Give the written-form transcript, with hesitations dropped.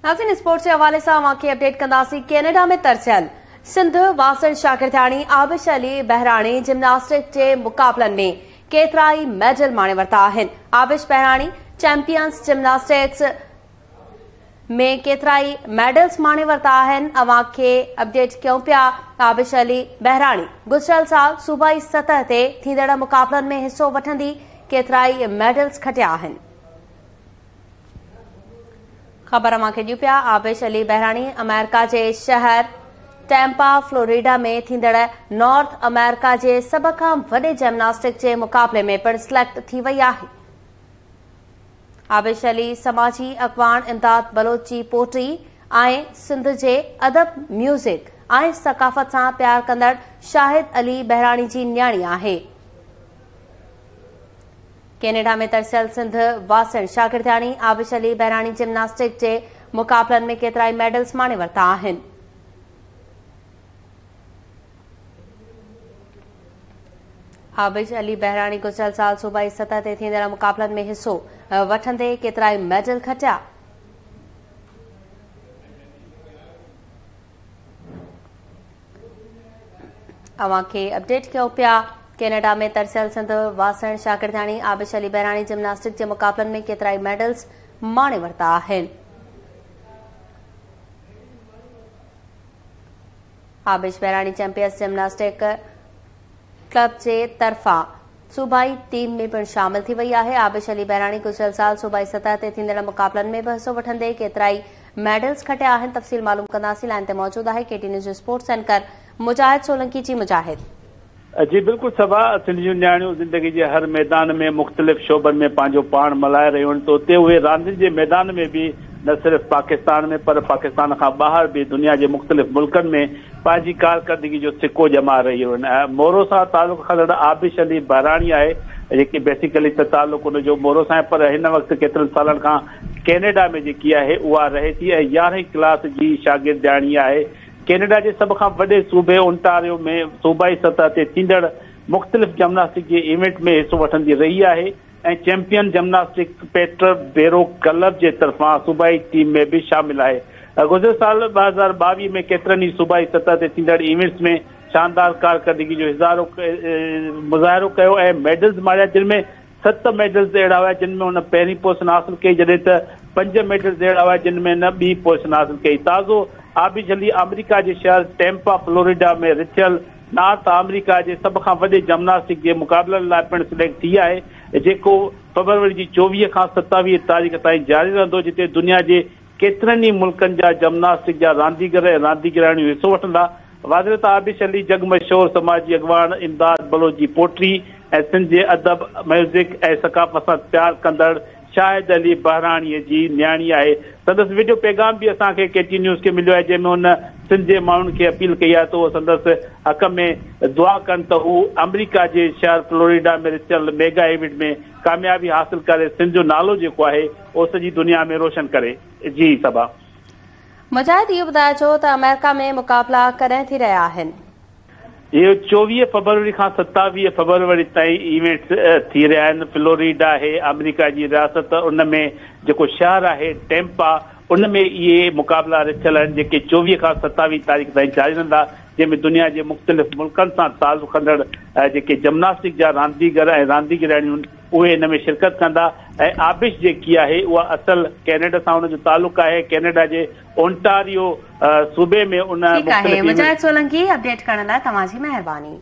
नाज़रीन स्पोर्ट्स के हवाले से अवांखे अपडेट कंदासी। कैनेडा में तरसियल सिंध वासण शागिर्दानी आबिश अली बहराणी जिम्नास्टिक के मुकाबलन में केतराई मेडल माणे वरता आहिनि। आबिश बहराणी चैंपियंस जिम्नास्टिक्स में केतराई मेडल्स माणे वरता आहिनि। अवांखे अपडेट कयूं पिया। आबिश अली बहराणी गुज़िरियल साल सूबाई सतह ते थींदड़ मुकाबलन में हिस्सो वठंदी केतराई मेडल्स खटिया आहिनि। खबर अवांखे ॾियूं पिया। आबिश अली बहराणी अमेरिका के शहर टैम्पा फ्लोरिडा में थींदड़ नॉर्थ अमेरिका के सब खां वॾे जिम्नास्टिक के मुकाबले में पिण सिलेक्ट थी वई आहे। आबिश अली समाजी अगवान इमदाद बलोच जी पोटी ऐं सिंध जे अदब म्यूज़िक ऐं सकाफ़त सां प्यार कंदड़ शाहिद अली बहराणी जी न्याणी आहे। कैनेडा में तरसियल सिंध वासण शागिर्दानी आबिश अली बहराणी जिम्नास्टिक के मुकाबलन में केतराई मेडल्स माणे वरता आहिनि। आबिश अली बहराणी गुज़िरियल साल सूबाई सतह ते थींदड़ मुकाबलन में हिस्सो वठंदे केतराई मेडल खटिया। अवांखे अपडेट कयूं पिया। कैनेडा में तरसियल सिंध वासण शागिर्दानी आबिश अली बहराणी जिम्नास्टिक के मुकाबलन में केतराई मेडल्स माणे वरता आहिनि। आबिश बहराणी चैंपियंस जिम्नास्टिक क्लब के तरफा सूबाई टीम में पिण शामिल थी वई आहे। आबिश अली बहराणी गुज़िरियल साल सूबाई सतह ते थींदड़ मुकाबलन में भी हिस्सो वठंदे केतराई मेडल्स खटिया आहिनि। तफ़सील मालूम कंदासीं। लाइन ते मौजूद आहे केटी न्यूज़ जो स्पोर्ट्स एंकर मुजाहिद सोलंकी। जी मुजाहिद। जी बिल्कुल सबा सिंध जूं न्याणियूं ज़िंदगी के हर मैदान में मुख़्तलिफ़ शोबन में पंहिंजो पाण मल्हाए रहियूं आहिनि। तो उते उहे रांदियुनि जे मैदान में भी न सिर्फ़ पाकिस्तान में पर पाकिस्तान खां ॿाहिरि भी दुनिया के मुख़्तलिफ़ मुल्कनि में पंहिंजी कारकर्दगी जो सिक्को जमा रहियूं आहिनि। मोरो सां तालुक़ खणंदड़ आबिश अली बहराणी आहे जेकी बेसिकली त तालुक़ उनजो मोरो सां आहे, पर हिन वक़्तु केतिरनि सालनि खां कैनेडा में जेकी आहे उहा रहे थी ऐं 11वीं क्लास जी शागिर्दाणी आहे। कैनेडा के सब खां वॾे सूबे ओंटारियो में सूबाई सतह ते थींदड़ मुख़्तलिफ़ जिम्नास्टिक के इवेंट में हिस्सो वठंदी रही आहे ऐं चैंपियन जिम्नास्टिक पेटर बेरो क्लब के तरफा सूबाई टीम में भी शामिल है। गुज़िरियल साल 2022 में केतरनि सूबाई सतह ते थींदड़ इवेंट्स में शानदार कारकर्दगी जो मुज़ाहिरो कयो ऐं मेडल्स मारिया, जिनमें 7 मेडल्स अहिड़ा हुआ जिनमें उन पहिरीं पोज़ीशन हासिल कई, जॾहिं त 5 मेडल्स अहिड़ा हुआ जिनमें न ॿी पोज़ीशन हासिल कई। ताज़ो आबिश अली अमेरिका के शहर टैम्पा फ्लोरिडा में रिथियल नॉर्थ अमेरिका के सब खां वॾे जिम्नास्टिक के मुकाबलन लाइ पिण सिलेक्ट थी आहे, जेको फरवरी की 24 खां 27 तारीख़ ताईं जारी रहंदो, जिते दुनिया के केतरनि मुल्कनि जा जिम्नास्टिक जा रांदीगर ऐं रांदीगराणियूं हिस्सो वठंदा। वाज़िह त आबिश अली जग मशहूर समाजी अगवान इमदाद बलोच जी पोटी ऐं सिंध जे अदब म्यूज़िक ऐं सकाफ़त सां प्यार कंदड़ शाहिद अली बहराणी जी न्याणी आहे। संदसि वीडियो पैगाम भी असांखे केटी न्यूज़ के मिलियो है, जंहिंमें उन सिंध जे माण्हुनि खे अपील कई आहे त उहो संदसि हक़ में दुआ कनि त हू अमेरिका के शहर फ्लोरिडा में रिथियल मेगा इवेंट में कामयाबी हासिल करे सिंध जो नालो जेको आहे उहो सॼी दुनिया में रोशन करे। जी सबा। मुजाहिद इहो ॿुधाइजो त अमेरिका में मुकाबला कॾहिं थी रहिया आहिनि? ये 24 फरवरी खां 27 फरवरी ताईं इवेंट्स थी रहा है। फ्लोरिडा है अमेरिका की रियासत, उनमें जो शहर है टैम्पा, उनमें ये मुकाबला रखियल आहिनि जेके 24 खां 27 तारीख़ ताईं जारी रहंदा, जंहिंमें दुनिया के मुख़्तलिफ़ मुल्कनि सां ताल्लुक़ खंदड़ जेके जिम्नास्टिक जा रांदीगर ऐं रांदीगराणियूं उहे इन में शिरकत कंदा। ऐं आबिश जेकी आहे उहा असल कैनेडा सां उनजो ताल्लुक़ आहे। कैनेडा जे ओंटारियो सूबे में उन मुजाहिद सोलंकी अपडेट करण लाइ तव्हांजी महिरबानी।